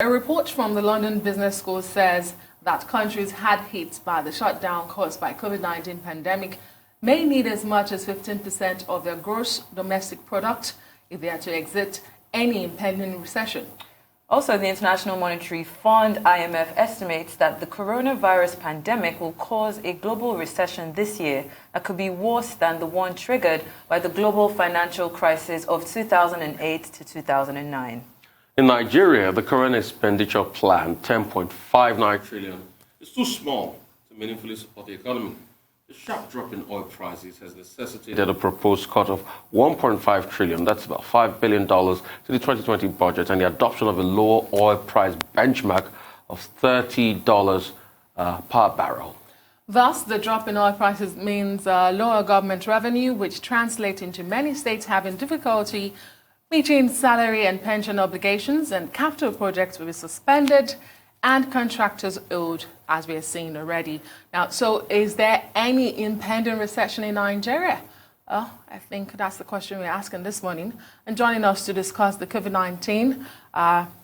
A report from the London Business School says that countries hard hit by the shutdown caused by COVID-19 pandemic may need as much as 15% of their gross domestic product if they are to exit any impending recession. Also, the International Monetary Fund, IMF, estimates that the coronavirus pandemic will cause a global recession this year that could be worse than the one triggered by the global financial crisis of 2008 to 2009. In Nigeria, the current expenditure plan, 10.59 trillion, is too small to meaningfully support the economy. The sharp drop in oil prices has necessitated a proposed cut of 1.5 trillion, that's about $5 billion, to the 2020 budget, and the adoption of a lower oil price benchmark of $30 per barrel. Thus, the drop in oil prices means lower government revenue, which translates into many states having difficulty meeting salary and pension obligations, and capital projects will be suspended and contractors owed, as we are seeing already. Now, so is there any impending recession in Nigeria? I think that's the question we're asking this morning. And joining us to discuss the COVID-19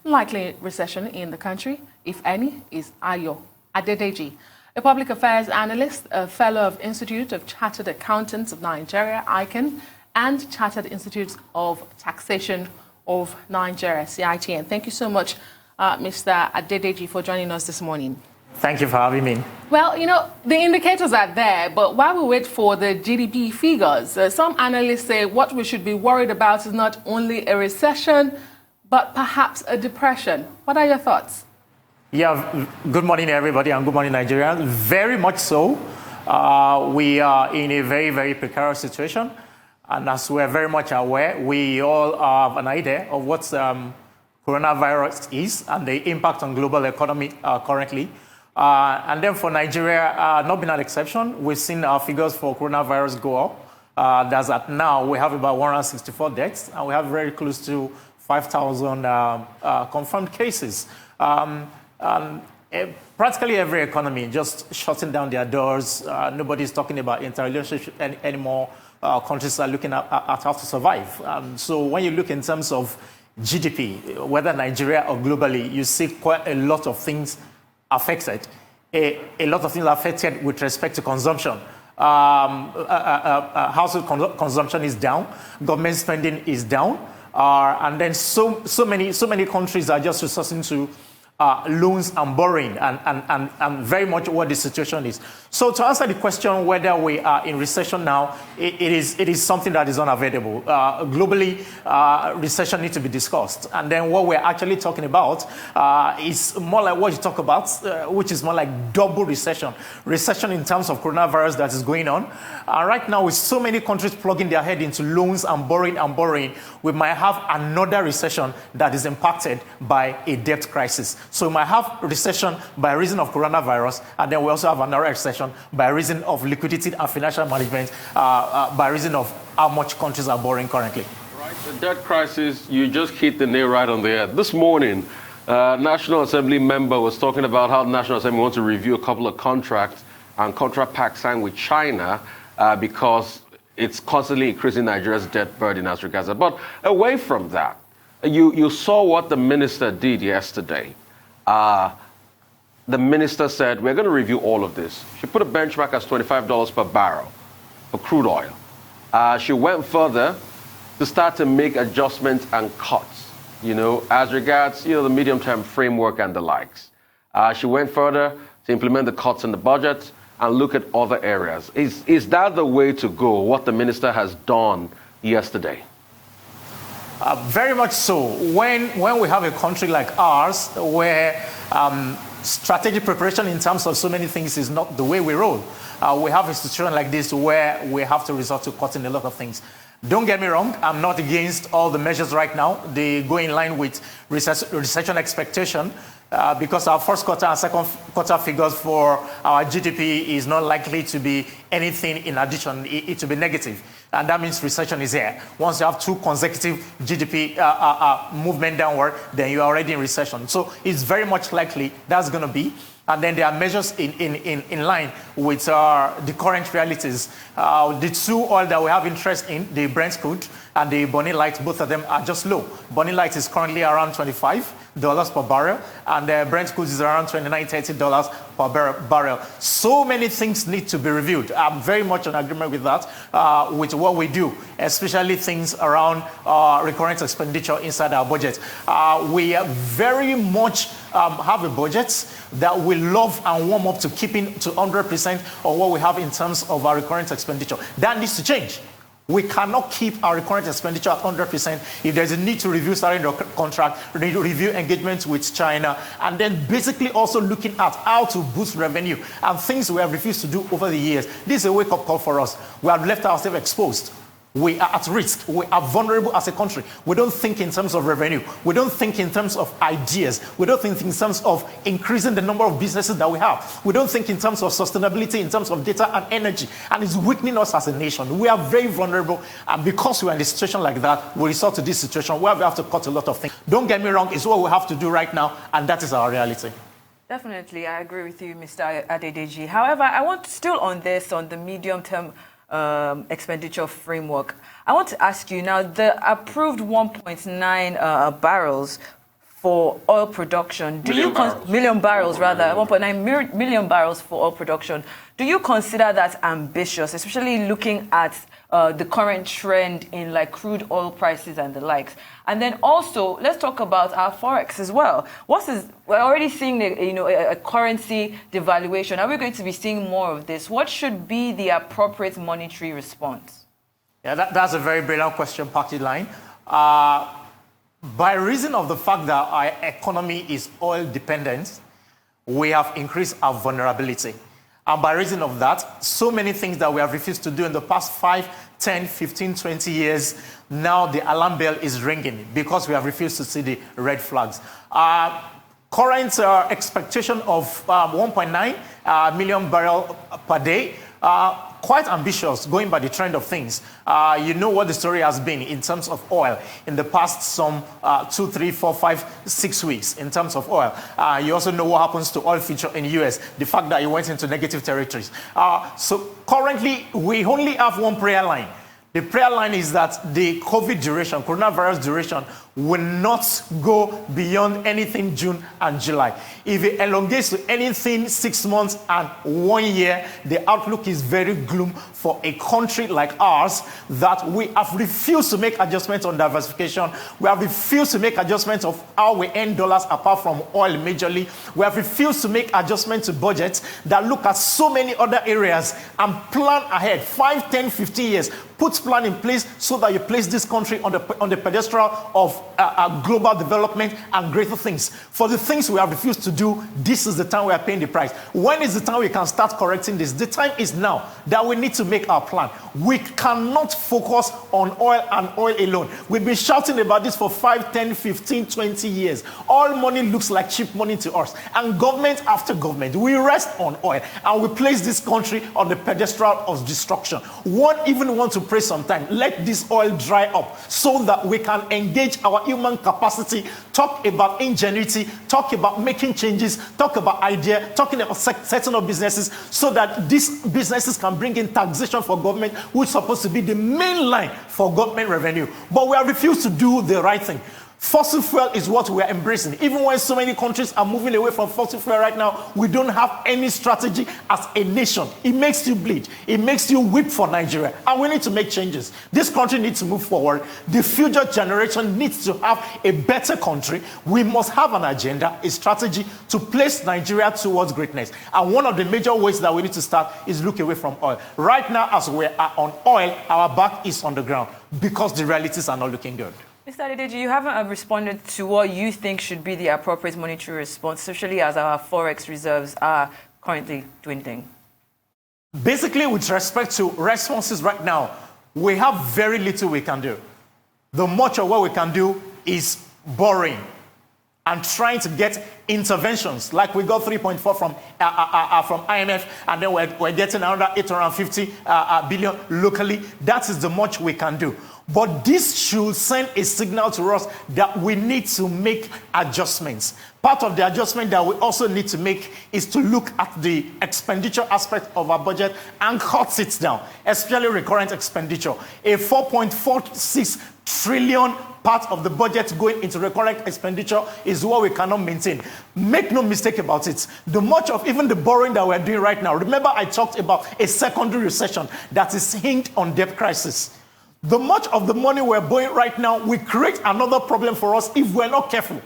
likely recession in the country, if any, is Adedeji, a public affairs analyst, a fellow of Institute of Chartered Accountants of Nigeria, ICAN, and Chartered Institute of Taxation of Nigeria, CITN. Thank you so much, Mr. Adedeji, for joining us this morning. Thank you for having me. Well, you know, the indicators are there, but while we wait for the GDP figures, some analysts say what we should be worried about is not only a recession, but perhaps a depression. What are your thoughts? Yeah, good morning, everybody, and good morning, Nigeria. Very much so. We are in a very, very precarious situation. And as we're very much aware, we all have an idea of what coronavirus is and the impact on global economy currently. And then for Nigeria, not been an exception. We've seen our figures for coronavirus go up. That's at now, we have about 164 deaths, and we have very close to 5,000 confirmed cases. Practically every economy just shutting down their doors. Nobody's talking about interrelationship anymore. Countries are looking at how to survive. So when you look in terms of GDP, whether Nigeria or globally, you see quite a lot of things affected. A lot of things affected with respect to consumption. Household consumption is down. Government spending is down. And then so many countries are just resorting to loans and borrowing, and very much what the situation is. So to answer the question whether we are in recession now, it is something that is unavoidable. Globally, recession needs to be discussed. And then what we're actually talking about is more like what you talk about, which is more like double recession. Recession in terms of coronavirus that is going on. Right now, with so many countries plugging their head into loans and borrowing, we might have another recession that is impacted by a debt crisis. So we might have recession by reason of coronavirus, and then we also have another recession by reason of liquidity and financial management, by reason of how much countries are borrowing currently. Right, the debt crisis, you just hit the nail right on the head. This morning, National Assembly member was talking about how the National Assembly wants to review a couple of contracts and contract pacts signed with China because it's constantly increasing Nigeria's debt burden as regards that. But away from that, you saw what the minister did yesterday. The minister said, we're going to review all of this. She put a benchmark as $25 per barrel for crude oil. She went further to start to make adjustments and cuts, as regards, the medium-term framework and the likes. She went further to implement the cuts in the budget and look at other areas. Is that the way to go, what the minister has done yesterday? Very much so. When we have a country like ours, where strategic preparation in terms of so many things is not the way we roll, we have a situation like this where we have to resort to cutting a lot of things. Don't get me wrong, I'm not against all the measures right now. They go in line with recession expectation. Because our first quarter and second quarter figures for our GDP is not likely to be anything in addition. It will be negative. And that means recession is here. Once you have two consecutive GDP movement downward, then you're already in recession. So it's very much likely that's going to be. And then there are measures in line with the current realities. The two oil that we have interest in, the Brent crude and the Bonny Light, both of them are just low. Bonny Light is currently around $25 per barrel, and the Brent crude is around $29-30 per barrel. So many things need to be reviewed. I'm very much in agreement with that, with what we do, especially things around recurrent expenditure inside our budget. We very much have a budget that we love and warm up to keeping to 100% of what we have in terms of our recurrent expenditure. That needs to change. We cannot keep our recurrent expenditure at 100%. If there's a need to review starting the contract, review engagement with China, and then basically also looking at how to boost revenue and things we have refused to do over the years. This is a wake-up call for us. We have left ourselves exposed. We are at risk. We are vulnerable as a country. We don't think in terms of revenue. We don't think in terms of ideas. We don't think in terms of increasing the number of businesses that we have. We don't think in terms of sustainability, in terms of data and energy. And it's weakening us as a nation. We are very vulnerable. And because we are in a situation like that, we resort to this situation where we have to cut a lot of things. Don't get me wrong, it's what we have to do right now. And that is our reality. Definitely, I agree with you, Mr. Adedeji. However, I want still on the medium-term expenditure framework. I want to ask you now, the approved 1.9 barrels for oil production. Million barrels, rather, 1.9 million barrels for oil production. Do you consider that ambitious, especially looking at the current trend in like crude oil prices and the likes? And then also, let's talk about our forex as well. We're already seeing a currency devaluation. Are we going to be seeing more of this? What should be the appropriate monetary response? Yeah, that's a very brilliant question, Party Line. By reason of the fact that our economy is oil dependent, we have increased our vulnerability. And by reason of that, so many things that we have refused to do in the past 5, 10, 15, 20 years, now the alarm bell is ringing because we have refused to see the red flags. Current expectation of 1.9 million barrels per day, quite ambitious going by the trend of things. You know what the story has been in terms of oil in the past some 2, 3, 4, 5, 6 weeks in terms of oil. You also know what happens to oil future in the US, the fact that it went into negative territories. So currently, we only have one prayer line. The prayer line is that the COVID duration, coronavirus duration, will not go beyond anything June and July. If it elongates to anything 6 months and 1 year, the outlook is very gloom for a country like ours that we have refused to make adjustments on diversification. We have refused to make adjustments of how we earn dollars apart from oil majorly. We have refused to make adjustments to budgets that look at so many other areas and plan ahead, 5, 10, 15 years. Put plan in place so that you place this country on the pedestal of global development and greater things. For the things we have refused to do, this is the time we are paying the price. When is the time we can start correcting this? The time is now that we need to make our plan. We cannot focus on oil and oil alone. We've been shouting about this for 5, 10, 15, 20 years. All money looks like cheap money to us. And government after government, we rest on oil and we place this country on the pedestal of destruction. One even want to pray sometime, let this oil dry up so that we can engage our human capacity, talk about ingenuity, talk about making changes, talk about idea, talking about setting up businesses so that these businesses can bring in taxation for government, which is supposed to be the main line for government revenue. But we have refused to do the right thing. Fossil fuel is what we are embracing. Even when so many countries are moving away from fossil fuel right now, we don't have any strategy as a nation. It makes you bleed. It makes you weep for Nigeria. And we need to make changes. This country needs to move forward. The future generation needs to have a better country. We must have an agenda, a strategy to place Nigeria towards greatness. And one of the major ways that we need to start is look away from oil. Right now, as we are on oil, our back is on the ground because the realities are not looking good. Mr. Adedeji, you haven't responded to what you think should be the appropriate monetary response, especially as our forex reserves are currently dwindling. Basically, with respect to responses right now, we have very little we can do. The much of what we can do is borrowing and trying to get interventions, like we got 3.4 from IMF, and then we're getting another 850 billion locally. That is the much we can do. But this should send a signal to us that we need to make adjustments. Part of the adjustment that we also need to make is to look at the expenditure aspect of our budget and cut it down, especially recurrent expenditure. A 4.46 trillion part of the budget going into recurrent expenditure is what we cannot maintain. Make no mistake about it. The much of even the borrowing that we're doing right now, remember I talked about a secondary recession that is hinged on debt crisis. The much of the money we're borrowing right now will create another problem for us if we're not careful.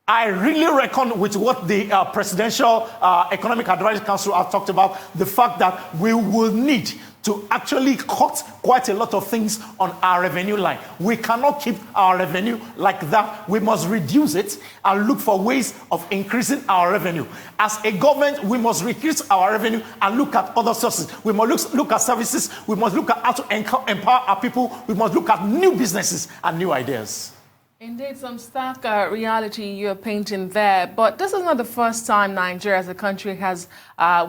I really reckon with what the Presidential Economic Advisory Council have talked about, the fact that we will need to actually cut quite a lot of things on our revenue line. We cannot keep our revenue like that. We must reduce it and look for ways of increasing our revenue. As a government, we must increase our revenue and look at other sources. We must look at services. We must look at how to empower our people. We must look at new businesses and new ideas. Indeed, some stark reality you're painting there. But this is not the first time Nigeria as a country has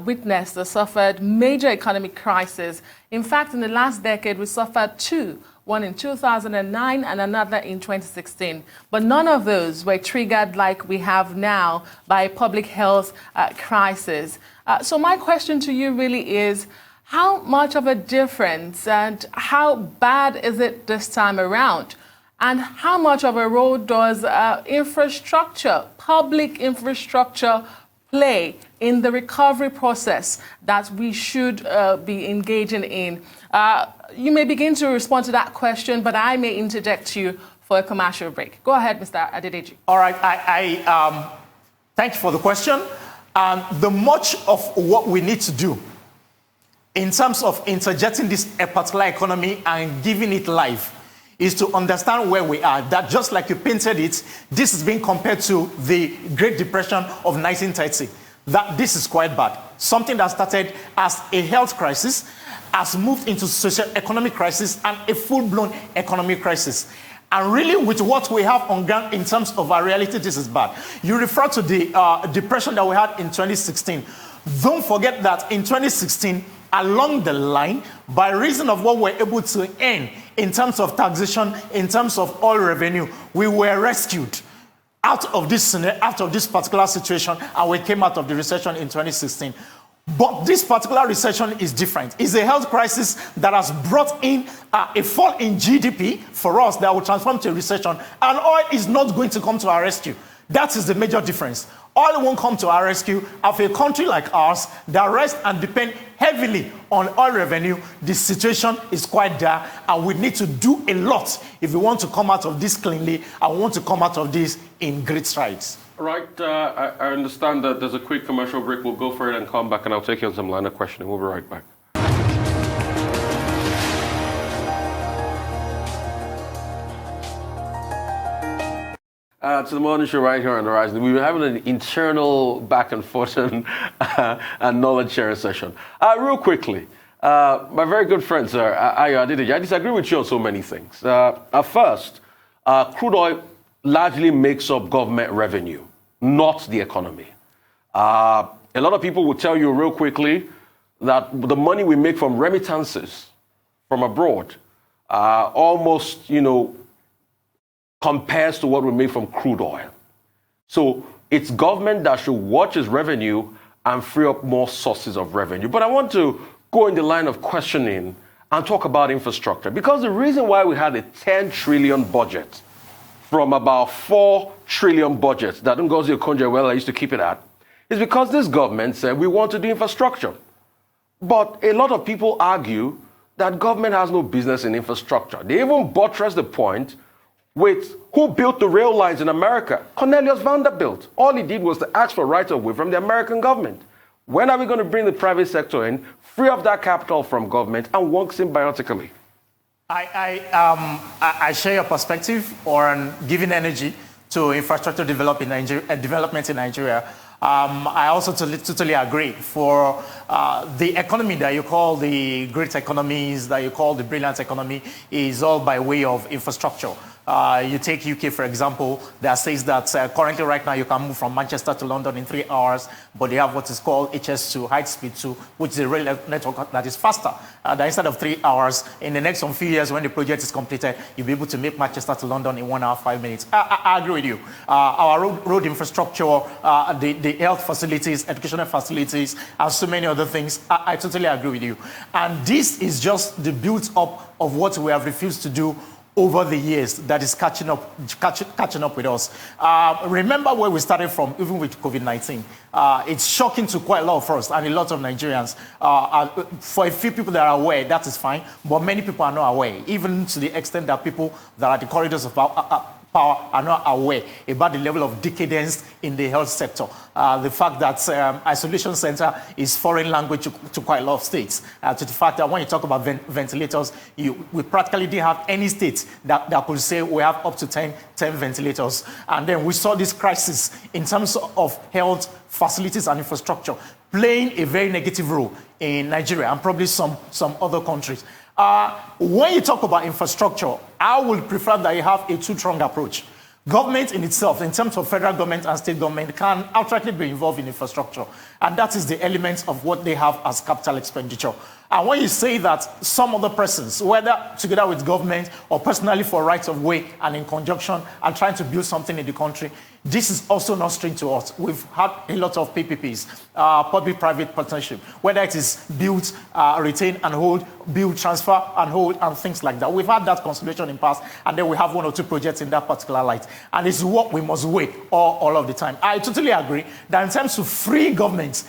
witnessed or suffered major economic crisis. In fact, in the last decade, we suffered two, one in 2009 and another in 2016. But none of those were triggered like we have now by a public health crisis. So my question to you really is, how much of a difference and how bad is it this time around? And how much of a role does infrastructure, public infrastructure, play in the recovery process that we should be engaging in? You may begin to respond to that question, but I may interject you for a commercial break. Go ahead, Mr. Adedeji. All right. I thank you for the question. The much of what we need to do in terms of interjecting this particular economy and giving it life is to understand where we are. That just like you painted it, this is being compared to the Great Depression of 1930. That this is quite bad. Something that started as a health crisis has moved into socio-economic crisis and a full-blown economic crisis. And really, with what we have on ground in terms of our reality, this is bad. You refer to the depression that we had in 2016. Don't forget that in 2016, along the line, by reason of what we're able to earn in terms of taxation, in terms of oil revenue, we were rescued out of this particular situation, and we came out of the recession in 2016. But this particular recession is different. It's a health crisis that has brought in a fall in GDP for us that will transform to a recession, and oil is not going to come to our rescue. That is the major difference. Oil won't come to our rescue. Of a country like ours that rests and depend heavily on oil revenue, the situation is quite dire, and we need to do a lot if we want to come out of this cleanly and we want to come out of this in great strides. All right, I understand that there's a quick commercial break. We'll go for it and come back, and I'll take you on some line of questioning. We'll be right back. To the morning show right here on the Horizon. We've been having an internal back and forth and knowledge sharing session. Real quickly, my very good friend, sir, Adedeji, I disagree with you on so many things. At first, crude oil largely makes up government revenue, not the economy. A lot of people will tell you real quickly that the money we make from remittances from abroad almost, compares to what we make from crude oil. So it's government that should watch its revenue and free up more sources of revenue. But I want to go in the line of questioning and talk about infrastructure, because the reason why we had a 10 trillion budget from about 4 trillion budget that Ngozi Okonjo-Iweala used to keep it at is because this government said we want to do infrastructure. But a lot of people argue that government has no business in infrastructure. They even buttress the point with who built the rail lines in America? Cornelius Vanderbilt. All he did was to ask for right of way from the American government. When are we going to bring the private sector in, free up that capital from government, and work symbiotically? I share your perspective on giving energy to infrastructure development in Nigeria. I also totally agree. For the economy that you call the great economies, that you call the brilliant economy, is all by way of infrastructure. You take UK, for example, that says that currently right now you can move from Manchester to London in 3 hours, but they have what is called HS2, high speed 2, which is a rail network that is faster. That instead of 3 hours, in the next few years when the project is completed, you'll be able to make Manchester to London in 1 hour, 5 minutes. I agree with you. Our road infrastructure, the health facilities, educational facilities, and so many other things, I totally agree with you. And this is just the build-up of what we have refused to do over the years that is catching up with us. Remember where we started from, even with COVID-19. It's shocking to quite a lot of us and a lot of Nigerians. For a few people that are aware, that is fine, but many people are not aware, even to the extent that people that are at the corridors of power are not aware about the level of decadence in the health sector. The fact that isolation center is foreign language to quite a lot of states. To the fact that when you talk about ventilators, we practically didn't have any state that could say we have up to 10 ventilators. And then we saw this crisis in terms of health facilities and infrastructure playing a very negative role in Nigeria and probably some other countries. When you talk about infrastructure, I would prefer that you have a two-pronged approach. Government in itself, in terms of federal government and state government, can outrightly be involved in infrastructure. And that is the element of what they have as capital expenditure. And when you say that some other persons, whether together with government or personally for rights of way and in conjunction, are trying to build something in the country, this is also not strange to us. We've had a lot of PPPs, public-private partnership, whether it is build, retain and hold, build, transfer and hold, and things like that. We've had that consolidation in the past, and then we have 1 or 2 projects in that particular light. And it's what we must weigh all of the time. I totally agree that in terms of free government,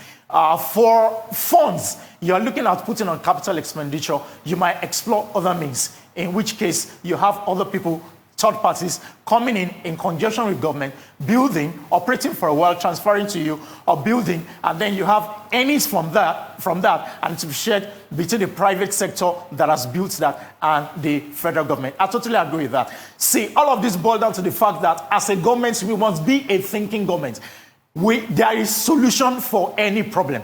for funds you're looking at putting on capital expenditure, you might explore other means, in which case you have other people, third parties, coming in conjunction with government, building, operating for a while, transferring to you, or building, and then you have earnings from that, and to be shared between the private sector that has built that and the federal government. I totally agree with that. See, all of this boils down to the fact that as a government, we must be a thinking government. There is solution for any problem.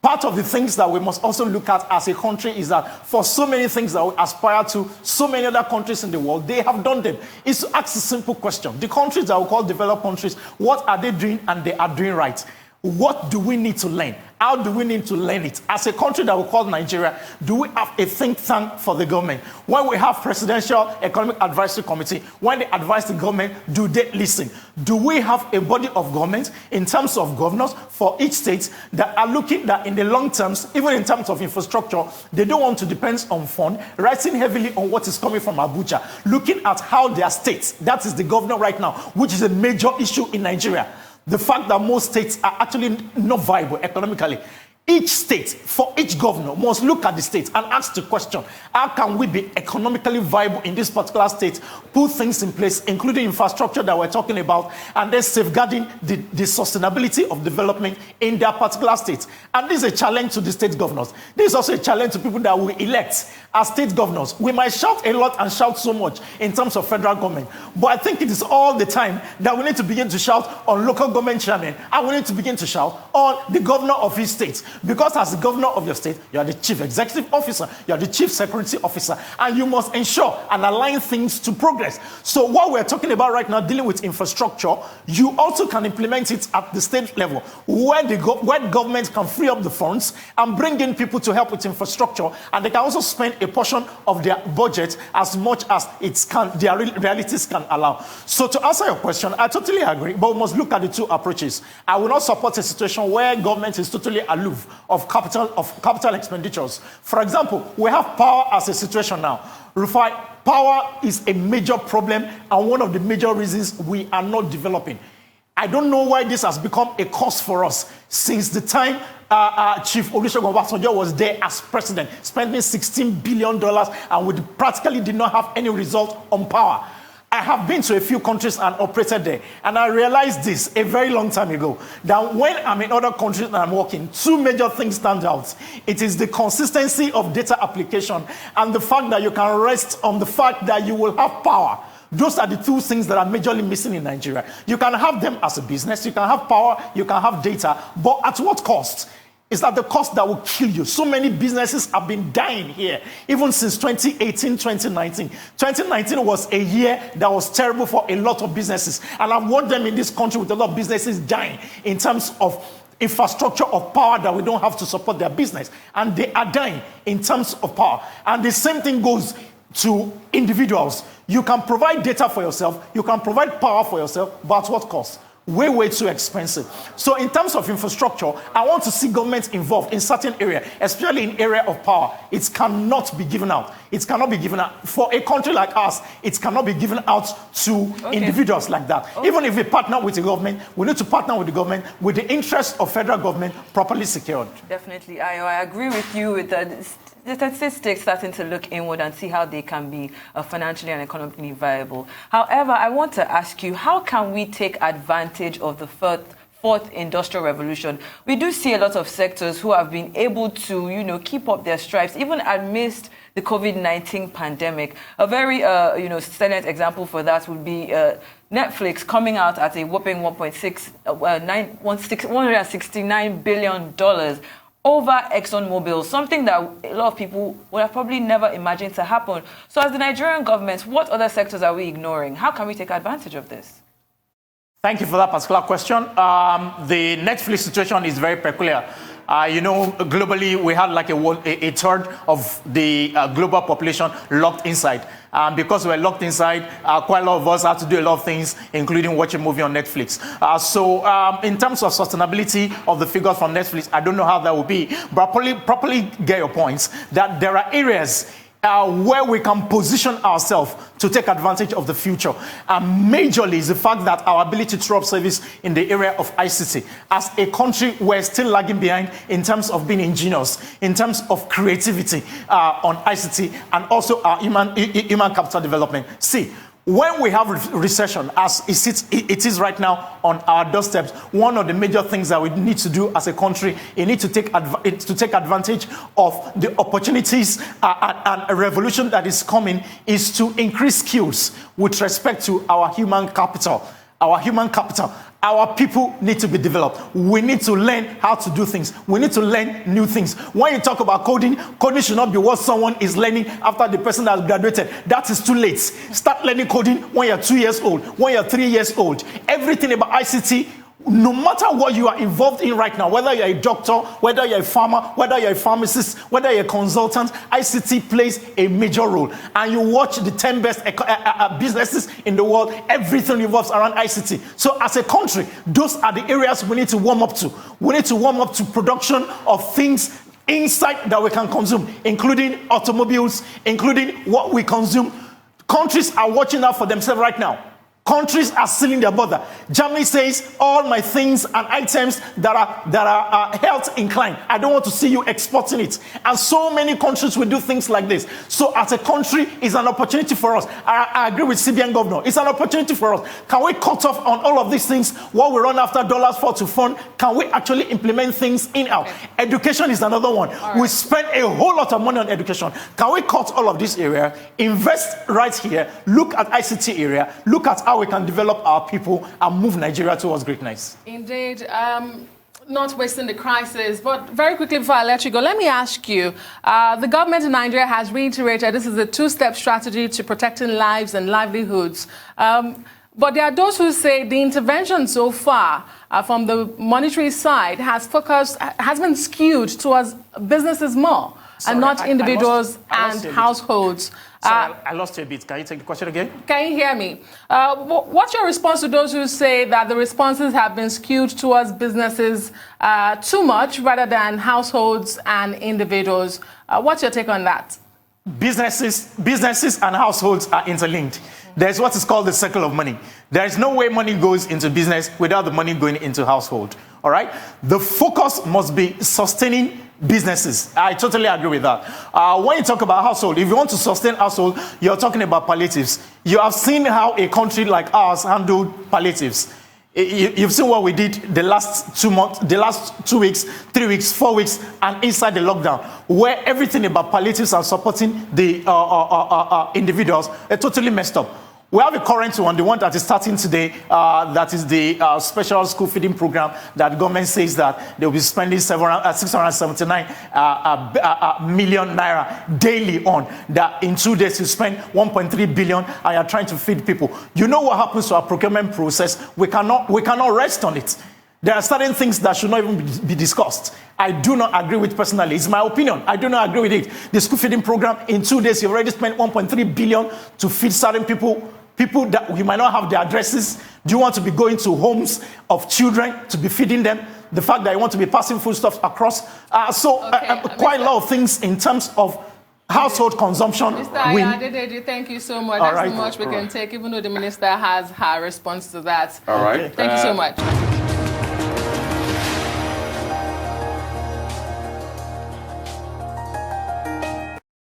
Part of the things that we must also look at as a country is that for so many things that we aspire to, so many other countries in the world, they have done them. Is to ask a simple question. The countries that we call developed countries, what are they doing and they are doing right? What do we need to learn? How do we need to learn it? As a country that we call Nigeria, do we have a think tank for the government? When we have Presidential Economic Advisory Committee, when they advise the government, do they listen? Do we have a body of government in terms of governors for each state that are looking that in the long terms, even in terms of infrastructure, they don't want to depend on fund, writing heavily on what is coming from Abuja, looking at how their states, that is the governor right now, which is a major issue in Nigeria. The fact that most states are actually not viable economically. Each state, for each governor, must look at the state and ask the question, how can we be economically viable in this particular state, put things in place, including infrastructure that we're talking about, and then safeguarding the sustainability of development in their particular state. And this is a challenge to the state governors. This is also a challenge to people that we elect as state governors. We might shout a lot and shout so much in terms of federal government, but I think it is all the time that we need to begin to shout on local government chairmen, and we need to begin to shout on the governor of his state. Because as the governor of your state, you are the chief executive officer, you are the chief security officer, and you must ensure and align things to progress. So what we're talking about right now, dealing with infrastructure, you also can implement it at the state level, where government can free up the funds and bring in people to help with infrastructure, and they can also spend a portion of their budget as much as their realities can allow. So to answer your question, I totally agree, but we must look at the two approaches. I will not support a situation where government is totally aloof of capital expenditures. For example, we have power as a situation now. Rufai, power is a major problem and one of the major reasons we are not developing. I don't know why this has become a cost for us since the time Chief Olusegun Obasanjo was there as president, spending $16 billion, and we practically did not have any result on power. I have been to a few countries and operated there, and I realized this a very long time ago, that when I'm in other countries and I'm working, two major things stand out. It is the consistency of data application and the fact that you can rest on the fact that you will have power. Those are the two things that are majorly missing in Nigeria. You can have them as a business, you can have power, you can have data, but at what cost? is that the cost that will kill you. So many businesses have been dying here, even since 2018, 2019. 2019 was a year that was terrible for a lot of businesses. And I've watched them in this country with a lot of businesses dying in terms of infrastructure of power that we don't have to support their business. And they are dying in terms of power. And the same thing goes to individuals. You can provide data for yourself, you can provide power for yourself, but at what cost? Way too expensive. So in terms of infrastructure, I want to see governments involved in certain areas, especially in area of power. It cannot be given out. It cannot be given out. For a country like us, it cannot be given out to individuals like that. Even if we partner with the government, we need to partner with the government with the interest of federal government properly secured. Definitely, I agree with you with the statistics starting to look inward and see how they can be financially and economically viable. However, I want to ask you, how can we take advantage of the fourth industrial revolution? We do see a lot of sectors who have been able to, keep up their stripes, even amidst the COVID-19 pandemic. A very, salient example for that would be Netflix coming out at a whopping $169 billion over ExxonMobil, something that a lot of people would have probably never imagined to happen. So as the Nigerian government, what other sectors are we ignoring? How can we take advantage of this? Thank you for that particular question. The Netflix situation is very peculiar. Globally, we had like a third of the global population locked inside. Because we're locked inside, quite a lot of us have to do a lot of things, including watch a movie on Netflix. So in terms of sustainability of the figures from Netflix, I don't know how that will be, but properly get your points that there are areas where we can position ourselves to take advantage of the future. Majorly is the fact that our ability to drop service in the area of ICT. As a country, we're still lagging behind in terms of being ingenious, in terms of creativity on ICT, and also our human capital development. See, when we have recession, as it is right now on our doorsteps, one of the major things that we need to do as a country, we need to take advantage of the opportunities and a revolution that is coming, is to increase skills with respect to our human capital. Our people need to be developed. We need to learn how to do things. We need to learn new things. When you talk about coding should not be what someone is learning after the person has graduated. That is too late. Start learning coding when you're 2 years old, when you're 3 years old. Everything about ICT, no matter what you are involved in right now, whether you're a doctor, whether you're a farmer, whether you're a pharmacist, whether you're a consultant, ICT plays a major role. And you watch the 10 best businesses in the world, everything revolves around ICT. So as a country, those are the areas we need to warm up to. We need to warm up to production of things inside that we can consume, including automobiles, including what we consume. Countries are watching out for themselves right now. Countries are sealing their border. Germany says, all my things and items that are health inclined, I don't want to see you exporting it. And so many countries will do things like this. So as a country, it's an opportunity for us. I agree with CBN governor. It's an opportunity for us. Can we cut off on all of these things? What we run after dollars for to fund, can we actually implement things in-out? Education is another one. We spend a whole lot of money on education. Can we cut all of this area, invest right here, look at ICT area, look at how we can develop our people and move Nigeria towards greatness. Indeed. Not wasting the crisis, but very quickly before I let you go, let me ask you, the government in Nigeria has reiterated this is a two-step strategy to protecting lives and livelihoods. But there are those who say the intervention so far from the monetary side has been skewed towards businesses more. Sorry, and not individuals and households. Sorry, I lost you a bit. Can you take the question again? Can you hear me? What's your response to those who say that the responses have been skewed towards businesses too much rather than households and individuals? What's your take on that? Businesses and households are interlinked. There's what is called the circle of money. There is no way money goes into business without the money going into household. All right? The focus must be sustaining businesses. I totally agree with that. When you talk about household, if you want to sustain household, you're talking about palliatives. You have seen how a country like ours handled palliatives. You've seen what we did the last 2 months, the last 2 weeks, 3 weeks, 4 weeks, and inside the lockdown, where everything about palliatives and supporting the individuals are totally messed up. We have a current one, the one that is starting today, that is the special school feeding program that government says that they will be spending 679 million naira daily on. That in 2 days you spend 1.3 billion and you're trying to feed people. You know what happens to our procurement process? We cannot rest on it. There are certain things that should not even be discussed. I do not agree with personally. It's my opinion. I do not agree with it. The school feeding program, in 2 days, you've already spent 1.3 billion to feed certain people that we might not have their addresses. Do you want to be going to homes of children to be feeding them? The fact that you want to be passing foodstuffs across. Quite a lot of things in terms of household consumption. Mr. Adedeji, thank you so much. That's so much we can take, even though the minister has her response to that. All right. Thank you so much.